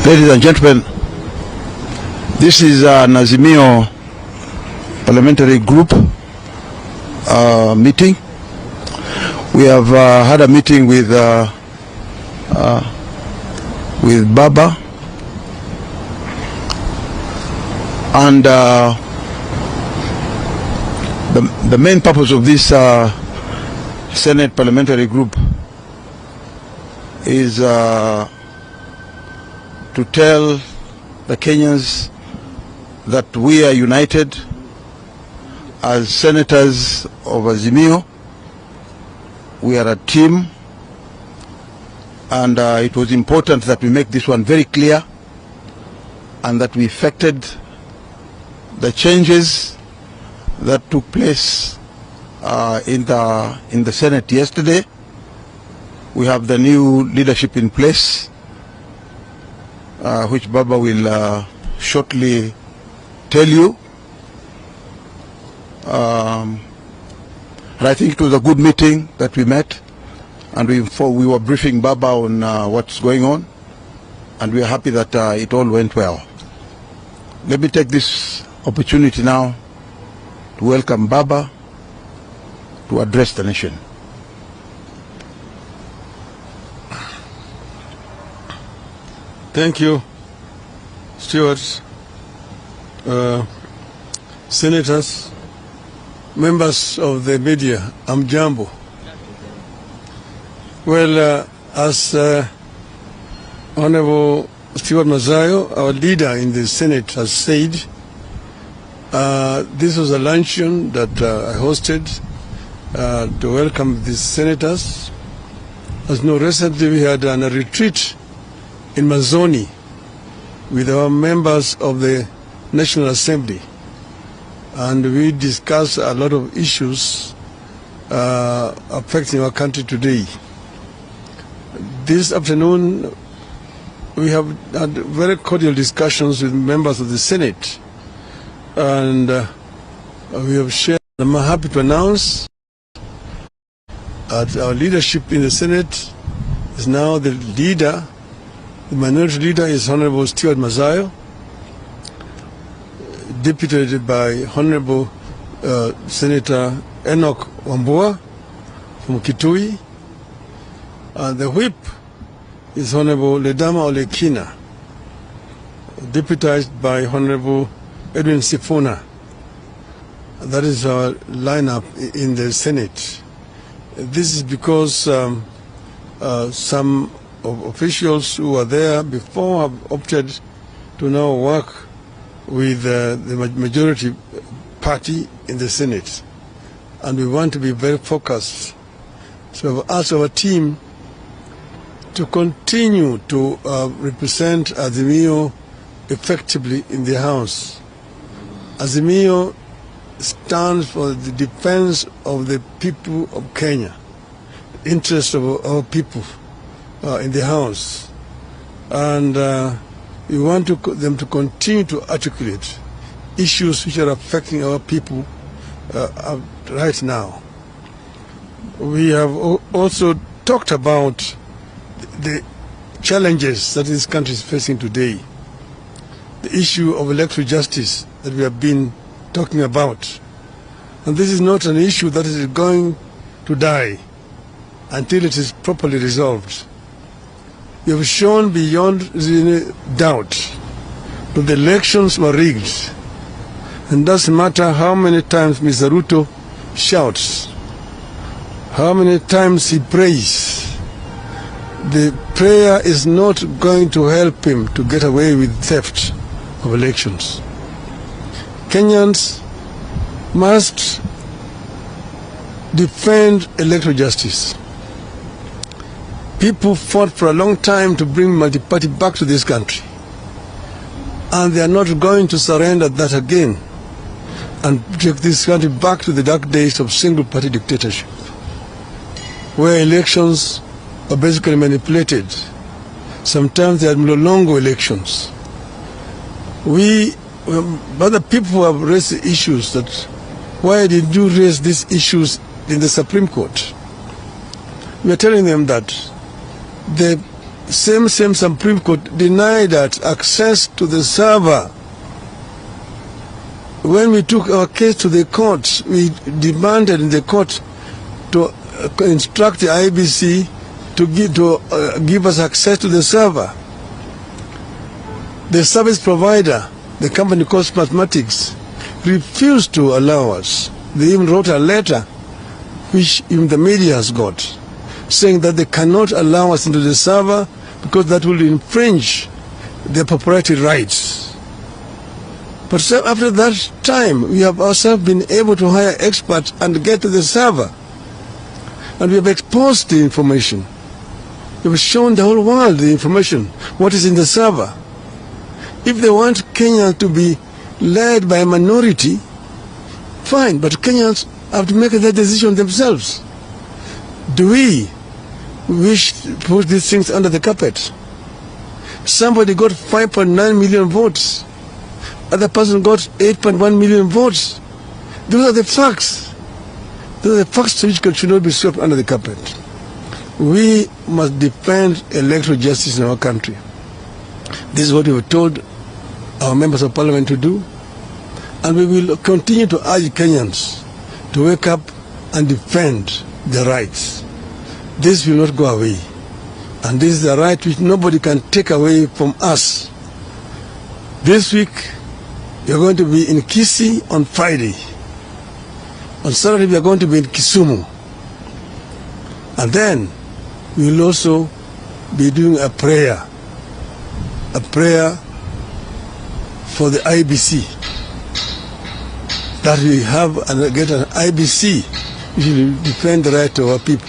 Ladies and gentlemen, this is an Azimio parliamentary group meeting. We have had a meeting with Baba, and the main purpose of this Senate parliamentary group is to tell the Kenyans that we are united as senators of Azimio. We are a team, and it was important that we make this one very clear, and that we effected the changes that took place in the Senate yesterday. We have the new leadership in place, which Baba will shortly tell you. And I think it was a good meeting that we met, and we were briefing Baba on what's going on, and we are happy that it all went well. Let me take this opportunity now to welcome Baba to address the nation. Thank you, stewards, senators, members of the media. I'm Jambo. Well, as Honorable Stewart Mazayo, our leader in the Senate, has said, this was a luncheon that I hosted to welcome the senators. As you know, recently we had a retreat in Mazoni with our members of the National Assembly, and we discussed a lot of issues affecting our country today. This afternoon we have had very cordial discussions with members of the Senate, and we have shared. I'm happy to announce that our leadership in the Senate is now the leader. The minority leader is Honorable Stewart Mazayo, deputed by Honorable Senator Enoch Wambua from Kitui. The whip is Honorable Ledama Olekina, deputized by Honorable Edwin Sifuna. That is our lineup in the Senate. This is because some officials who were there before have opted to now work with the majority party in the Senate, and we want to be very focused. So I've asked our team to continue to represent Azimio effectively in the House. Azimio stands for the defense of the people of Kenya, the interests of our people in the House, and we want them to continue to articulate issues which are affecting our people right now. We have also talked about the challenges that this country is facing today, the issue of electoral justice that we have been talking about, and this is not an issue that is going to die until it is properly resolved. We have shown beyond doubt that the elections were rigged, and it doesn't matter how many times Mr. Ruto shouts, how many times he prays. The prayer is not going to help him to get away with theft of elections. Kenyans must defend electoral justice. People fought for a long time to bring multi-party back to this country, and they are not going to surrender that again and take this country back to the dark days of single-party dictatorship, where elections are basically manipulated. Sometimes they are no longer elections. Other people who have raised the issues that, why did you raise these issues in the Supreme Court? We are telling them that the same Supreme Court denied us access to the server. When we took our case to the court, we demanded in the court to instruct the IBC to give us access to the server. The service provider, the company called Mathematics, refused to allow us. They even wrote a letter, which even the media has got, saying that they cannot allow us into the server because that will infringe their proprietary rights. But so after that time, we have ourselves been able to hire experts and get to the server. And we have exposed the information. We have shown the whole world the information, what is in the server. If they want Kenya to be led by a minority, fine, but Kenyans have to make that decision themselves. Do we wish to put these things under the carpet? Somebody got 5.9 million votes. Other person got 8.1 million votes. Those are the facts. Those are the facts which should not be swept under the carpet. We must defend electoral justice in our country. This is what we were told our members of parliament to do. And we will continue to urge Kenyans to wake up and defend their rights. This will not go away. And this is a right which nobody can take away from us. This week, we are going to be in Kisii on Friday. On Saturday, we are going to be in Kisumu. And then, we will also be doing a prayer for the IBC, that we have and get an IBC which will defend the right of our people.